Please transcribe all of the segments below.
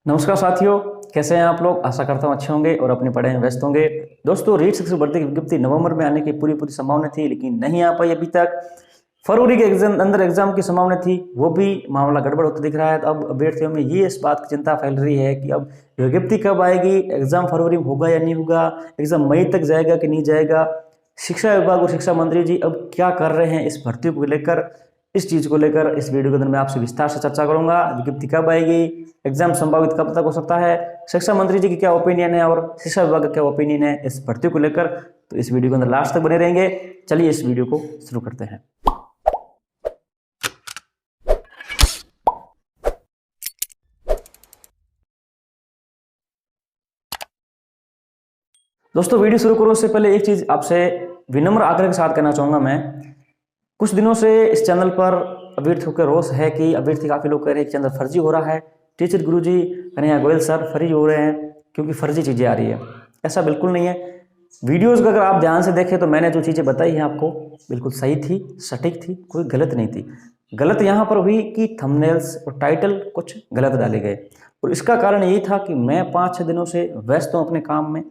नमस्कार साथियों, कैसे हैं आप लोग। आशा करता हूँ अच्छे होंगे और अपनी पढ़ाई में व्यस्त होंगे। दोस्तों, रीट शिक्षक भर्ती की विज्ञप्ति नवंबर में आने की पूरी संभावना थी, लेकिन नहीं आ पाई अभी तक। फरवरी के अंदर एग्जाम की संभावना थी, वो भी मामला गड़बड़ होता दिख रहा है। तो अब अभ्यर्थियों में ये इस बात की चिंता फैल रही है कि अब विज्ञप्ति कब आएगी, एग्जाम फरवरी में होगा या नहीं होगा, एग्जाम मई तक जाएगा कि नहीं जाएगा। शिक्षा विभाग और शिक्षा मंत्री जी अब क्या कर रहे हैं इस भर्ती को लेकर, इस चीज को लेकर इस वीडियो के अंदर मैं आपसे विस्तार से चर्चा करूंगा। विज्ञप्ति कब आएगी, एग्जाम संभावित कब तक हो सकता है, शिक्षा मंत्री जी की क्या ओपिनियन है और शिक्षा विभाग का क्या ओपिनियन है इस भर्ती को लेकर। तो इस वीडियो के अंदर लास्ट तक बने रहेंगे। चलिए इस वीडियो को शुरू करते हैं। दोस्तों, वीडियो शुरू करो उससे पहले एक चीज आपसे विनम्र आग्रह के साथ कहना चाहूंगा। मैं कुछ दिनों से इस चैनल पर अभ्यर्थियों का रोष है कि अभ्यर्थी काफी लोग कह रहे हैं कि चैनल फर्जी हो रहा है। टीचर गुरुजी कन्हैया गोयल सर फर्जी हो रहे हैं क्योंकि फर्जी चीजें आ रही है। ऐसा बिल्कुल नहीं है। वीडियोस को अगर आप ध्यान से देखें तो मैंने जो चीजें बताई हैं आपको बिल्कुल सही थी, सटीक थी, कोई गलत नहीं थी। गलत यहाँ पर हुई कि थंबनेल्स और टाइटल कुछ गलत डाले गए, और इसका कारण यही था कि मैं 5-6 दिनों से व्यस्त हूँ अपने काम में।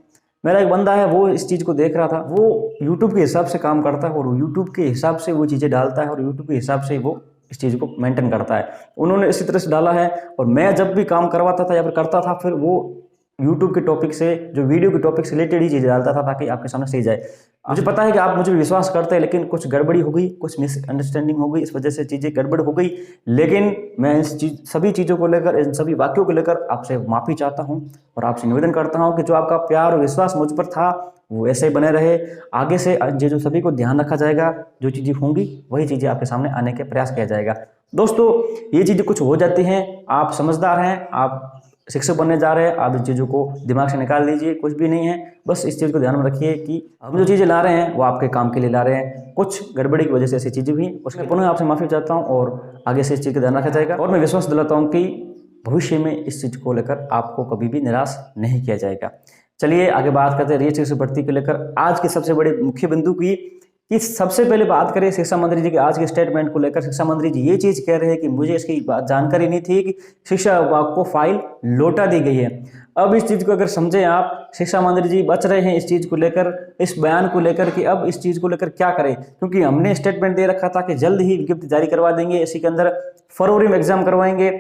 मेरा एक बंदा है, वो इस चीज़ को देख रहा था। वो यूट्यूब के हिसाब से काम करता है और यूट्यूब के हिसाब से वो चीज़ें डालता है और यूट्यूब के हिसाब से वो इस चीज़ को मेंटेन करता है। उन्होंने इसी तरह से डाला है, और मैं जब भी काम करवाता था या फिर करता था, फिर वो यूट्यूब के टॉपिक से, जो वीडियो के टॉपिक से रिलेटेड ही चीज़ें डालता था ताकि आपके सामने सही जाए। मुझे पता है कि आप मुझे विश्वास करते हैं, लेकिन कुछ गड़बड़ी हो गई, कुछ मिसअंडरस्टैंडिंग हो गई, इस वजह से चीज़ें गड़बड़ हो गई। लेकिन मैं सभी चीज़ों को लेकर, इन सभी वाक्यों को लेकर आपसे माफ़ी चाहता हूँ और आपसे निवेदन करता हूँ कि जो आपका प्यार और विश्वास मुझ पर था वो ऐसे ही बने रहे। आगे से जो सभी को ध्यान रखा जाएगा, जो चीज़ें होंगी वही चीज़ें आपके सामने आने के प्रयास किया जाएगा। दोस्तों, ये चीज़ें कुछ हो जाती हैं, आप समझदार हैं, आप शिक्षक बनने जा रहे हैं, आप इन चीज़ों को दिमाग से निकाल दीजिए। कुछ भी नहीं है, बस इस चीज़ को ध्यान में रखिए कि हम जो चीज़ें ला रहे हैं वो आपके काम के लिए ला रहे हैं। कुछ गड़बड़ी की वजह से ऐसी चीज़ें हुई, उसके पुनः आपसे माफ़ी चाहता हूँ और आगे से इस चीज़ का ध्यान रखा जाएगा। और मैं विश्वास दिलाता हूँ कि भविष्य में इस चीज़ को लेकर आपको कभी भी निराश नहीं किया जाएगा। चलिए आगे बात करते हैं रीट शिक्षक भर्ती को लेकर आज की सबसे बड़ी मुख्य बिंदु की। कि सबसे पहले बात करें शिक्षा मंत्री जी के आज के स्टेटमेंट को लेकर। शिक्षा मंत्री जी ये चीज कह रहे हैं कि मुझे इसकी जानकारी नहीं थी कि शिक्षा विभाग को फाइल लौटा दी गई है। अब इस चीज को अगर समझें आप, शिक्षा मंत्री जी बच रहे हैं इस चीज को लेकर, इस बयान को लेकर कि अब इस चीज को लेकर क्या करें, क्योंकि हमने स्टेटमेंट दे रखा था कि जल्द ही विज्ञप्ति जारी करवा देंगे, इसी के अंदर फरवरी में एग्जाम करवाएंगे।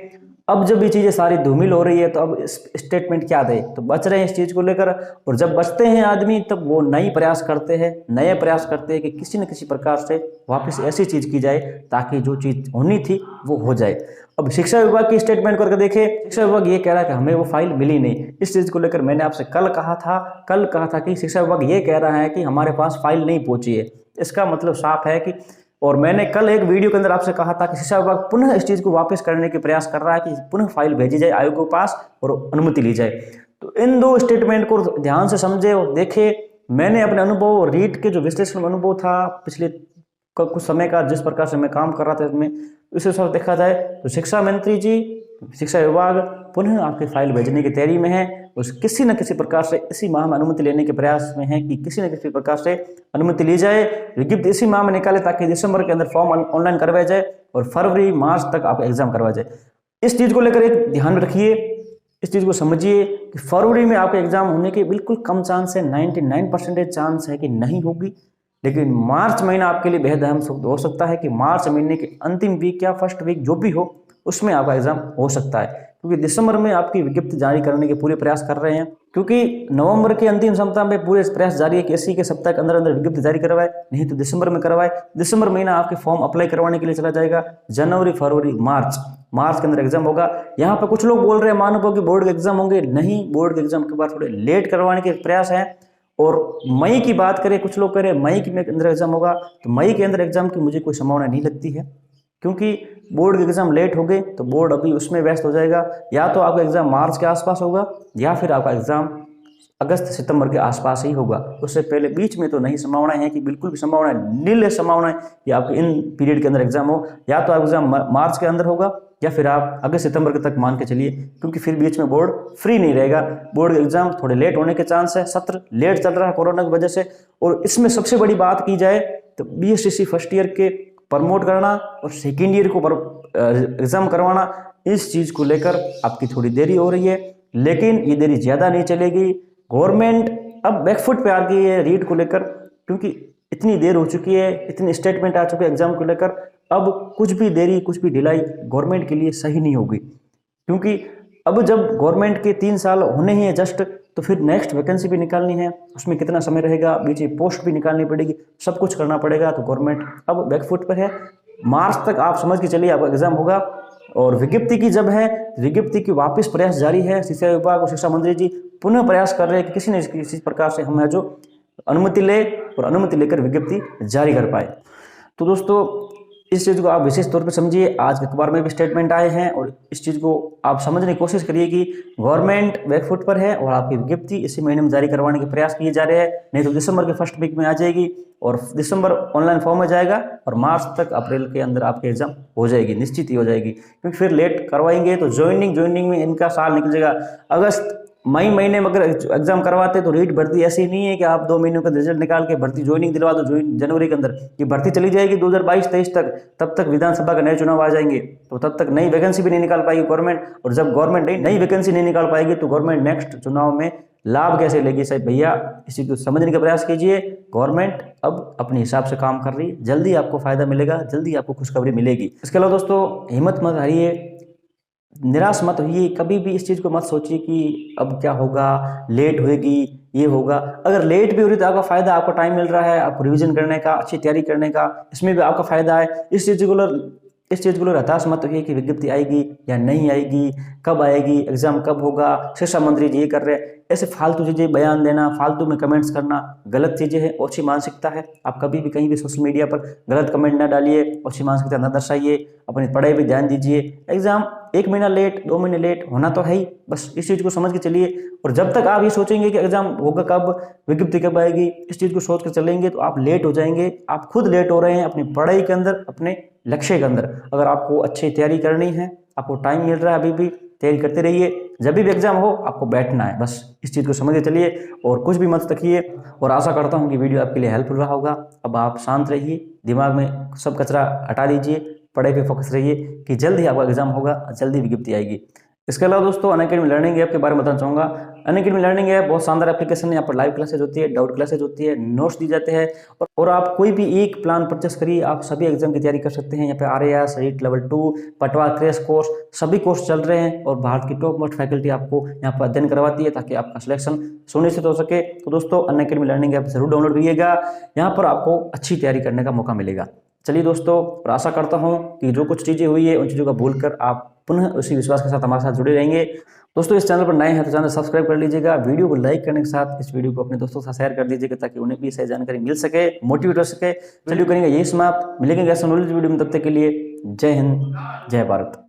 अब जब ये चीजें सारी धूमिल हो रही है तो अब स्टेटमेंट क्या दे, तो बच रहे हैं इस चीज को लेकर। और जब बचते हैं आदमी तब वो नए प्रयास करते हैं कि किसी न किसी प्रकार से वापस ऐसी चीज की जाए ताकि जो चीज होनी थी वो हो जाए। अब शिक्षा विभाग की स्टेटमेंट करके देखें, शिक्षा विभाग ये कह रहा है कि हमें वो फाइल मिली नहीं। इस चीज को लेकर मैंने आपसे कल कहा था कि शिक्षा विभाग ये कह रहा है कि हमारे पास फाइल नहीं पहुंची है। इसका मतलब साफ है कि, और मैंने कल एक वीडियो के अंदर आपसे कहा था कि शिक्षा विभाग पुनः इस चीज को वापस करने के प्रयास कर रहा है कि पुनः फाइल भेजी जाए आयोग के पास और अनुमति ली जाए। तो इन दो स्टेटमेंट को ध्यान से समझे और देखे। मैंने अपने अनुभव, रीट के जो विश्लेषण अनुभव था पिछले कुछ समय का, जिस प्रकार से मैं काम कर रहा था इसमें, उस हिसाब से देखा जाए तो शिक्षा मंत्री जी, शिक्षा विभाग पुनः आपकी फाइल भेजने की तैयारी में है। उस किसी न किसी प्रकार से इसी माह में अनुमति लेने के प्रयास में है कि किसी न किसी प्रकार से अनुमति ली जाए, विज्ञप्ति इसी माह में निकाले ताकि दिसंबर के अंदर फॉर्म ऑनलाइन करवाया जाए और फरवरी मार्च तक आप एग्जाम करवाया जाए। इस चीज को लेकर एक ध्यान रखिए, इस चीज को समझिए कि फरवरी में आपके एग्जाम होने के बिल्कुल कम चांस है, 99% चांस है कि नहीं होगी। लेकिन मार्च महीना आपके लिए बेहद अहम हो सकता है कि मार्च महीने के अंतिम वीक या फर्स्ट वीक जो भी हो उसमें आपका एग्जाम हो सकता है, क्योंकि दिसंबर में आपकी विज्ञप्ति जारी करने के पूरे प्रयास कर रहे हैं। क्योंकि नवंबर के अंतिम सप्ताह में पूरे प्रयास जारी है कि इसी के सप्ताह के अंदर अंदर विज्ञप्ति जारी करवाए, नहीं तो दिसंबर में करवाए। दिसंबर महीना आपके फॉर्म अप्लाई करवाने के लिए चला जाएगा। जनवरी, फरवरी, मार्च के अंदर एग्जाम होगा। यहाँ पर कुछ लोग बोल रहे हैं मानो कि बोर्ड के एग्जाम होंगे, नहीं, बोर्ड के एग्जाम के बाद थोड़े लेट करवाने के प्रयास है। और मई की बात करें, कुछ लोग कह रहे हैं मई के अंदर एग्जाम होगा, तो मई के अंदर एग्जाम की मुझे कोई संभावना नहीं लगती है, क्योंकि बोर्ड के एग्जाम लेट हो गए तो बोर्ड अभी उसमें व्यस्त हो जाएगा। या तो आपका एग्जाम मार्च के आसपास होगा या फिर आपका एग्जाम अगस्त सितंबर के आसपास ही होगा। उससे पहले बीच में तो नहीं, संभावना है कि बिल्कुल भी संभावना नील संभावना है कि आपके इन पीरियड के अंदर एग्जाम हो। या तो आपका एग्जाम मार्च के अंदर होगा या फिर आप अगस्त सितंबर के तक मान के चलिए, क्योंकि फिर बीच में बोर्ड फ्री नहीं रहेगा। बोर्ड के एग्जाम थोड़े लेट होने के चांस है, सत्र लेट चल रहा है कोरोना की वजह से। और इसमें सबसे बड़ी बात की जाए तो BSTC फर्स्ट ईयर के प्रमोट करना और सेकेंड ईयर को एग्जाम करवाना, इस चीज़ को लेकर आपकी थोड़ी देरी हो रही है, लेकिन ये देरी ज़्यादा नहीं चलेगी। गवर्नमेंट अब बैकफुट पे आ गई है रीट को लेकर, क्योंकि इतनी देर हो चुकी है, इतनी स्टेटमेंट आ चुके हैं एग्जाम को लेकर। अब कुछ भी देरी, कुछ भी ढिलाई गवर्नमेंट के लिए सही नहीं होगी, क्योंकि अब जब गवर्नमेंट के 3 साल होने ही है जस्ट, तो फिर नेक्स्ट वैकेंसी भी निकालनी है, उसमें कितना समय रहेगा, बीच में पोस्ट भी निकालनी पड़ेगी, सब कुछ करना पड़ेगा। तो गवर्नमेंट अब बैकफुट पर है। मार्च तक आप समझ के चलिए आपका एग्जाम होगा। और विज्ञप्ति की जब है, विज्ञप्ति की वापस प्रयास जारी है। शिक्षा विभाग और शिक्षा मंत्री जी पुनः प्रयास कर रहे हैं कि किसी न किसी प्रकार से हम जो अनुमति ले और अनुमति लेकर विज्ञप्ति जारी कर पाए। तो दोस्तों इस चीज़ को आप विशेष तौर पे समझिए। आज के अखबार में भी स्टेटमेंट आए हैं और इस चीज़ को आप समझने की कोशिश करिए कि गवर्नमेंट बैकफुट पर है और आपकी विज्ञप्ति इसी महीने में जारी करवाने के प्रयास किए जा रहे हैं। नहीं तो दिसंबर के फर्स्ट वीक में आ जाएगी और दिसंबर ऑनलाइन फॉर्म में जाएगा और मार्च तक अप्रैल के अंदर आपके एग्जाम हो जाएगी, निश्चित ही हो जाएगी। क्योंकि फिर लेट करवाएंगे तो ज्वाइनिंग में इनका साल निकल जाएगा। अगस्त मई महीने में अगर एग्जाम करवाते तो रीट भर्ती ऐसी नहीं है कि आप 2 महीनों का रिजल्ट निकाल के भर्ती ज्वाइनिंग दिलवा दो जनवरी के अंदर। ये भर्ती चली जाएगी 2022-23 तक, तब तक विधानसभा के नए चुनाव आ जाएंगे, तो तब तक नई वैकेंसी भी नहीं निकाल पाएगी गवर्नमेंट। और जब गवर्नमेंट नई वैकेंसी नहीं निकाल पाएगी तो गवर्नमेंट नेक्स्ट चुनाव में लाभ कैसे लेगी? साहब भैया इसी को समझने का प्रयास कीजिए। गवर्नमेंट अब अपने हिसाब से काम कर रही है, जल्दी आपको फायदा मिलेगा, जल्दी आपको खुशखबरी मिलेगी। इसके अलावा दोस्तों हिम्मत मत हारिए, निराश मत होइए, कभी भी इस चीज़ को मत सोचिए कि अब क्या होगा, लेट होएगी, ये होगा। अगर लेट भी हो रही तो आपका फायदा, आपको टाइम मिल रहा है आपको रिवीजन करने का, अच्छी तैयारी करने का, इसमें भी आपका फायदा है। इस चीज़ को हताश मत होइए कि विज्ञप्ति आएगी या नहीं आएगी, कब आएगी, एग्जाम कब होगा, शिक्षा मंत्री जी ये कर रहे हैं। ऐसे फालतू चीज़ें बयान देना, फालतू में कमेंट्स करना गलत चीज़ें हैं, अच्छी मानसिकता है। आप कभी भी कहीं भी सोशल मीडिया पर गलत कमेंट ना डालिए, अच्छी मानसिकता ना दर्शाइए, अपनी पढ़ाई पे ध्यान दीजिए। एग्जाम 1 महीना लेट, 2 महीने लेट होना तो है ही, बस इस चीज़ को समझ के चलिए। और जब तक आप ये सोचेंगे कि एग्जाम होगा कब, विज्ञप्ति कब आएगी, इस चीज़ को सोच कर चलेंगे तो आप लेट हो जाएंगे। आप खुद लेट हो रहे हैं अपनी पढ़ाई के अंदर, अपने लक्ष्य के अंदर। अगर आपको अच्छी तैयारी करनी है, आपको टाइम मिल रहा है, अभी भी तैयारी करते रहिए। जब भी एग्जाम हो आपको बैठना है, बस इस चीज़ को समझ के चलिए और कुछ भी मत तकिए। और आशा करता हूँ कि वीडियो आपके लिए हेल्पफुल रहा होगा। अब आप शांत रहिए, दिमाग में सब कचरा हटा दीजिए, पढ़ाई पे फोकस रहिए कि जल्द ही आपका एग्जाम होगा, जल्दी विज्ञप्ति आएगी। इसके अलावा दोस्तों अनअकैडमी लर्निंग ऐप के बारे में बताना चाहूँगा। अनअकैडमी लर्निंग ऐप बहुत शानदार एप्लीकेशन है। यहाँ पर लाइव क्लासेज होती है, डाउट क्लासेज होती है, नोट्स दी जाते हैं और आप कोई भी एक प्लान परचेस करिए, आप सभी एग्जाम की तैयारी कर सकते हैं। यहाँ पे RAS, रीट लेवल 2, पटवा क्रैश कोर्स, सभी कोर्स चल रहे हैं और भारत की टॉप मोस्ट फैकल्टी आपको यहाँ पर अध्ययन करवाती है ताकि आपका सिलेक्शन सुनिश्चित हो सके। तो दोस्तों अनअकैडमी लर्निंग ऐप जरूर डाउनलोड करिएगा, यहाँ पर आपको अच्छी तैयारी करने का मौका मिलेगा। चलिए दोस्तों, और आशा करता हूँ कि जो कुछ चीज़ें हुई है उन चीज़ों का भूलकर आप पुनः उसी विश्वास के साथ हमारे साथ जुड़े रहेंगे। दोस्तों इस चैनल पर नए हैं तो चैनल सब्सक्राइब कर लीजिएगा, वीडियो को लाइक करने के साथ इस वीडियो को अपने दोस्तों के साथ शेयर कर दीजिएगा ताकि उन्हें भी सही जानकारी मिल सके, मोटिवेट हो सके। चलिए करेंगे यही समाप्त, मिलेंगे ऐसे नॉलेज वीडियो में, तब तक के लिए जय हिंद, जय भारत।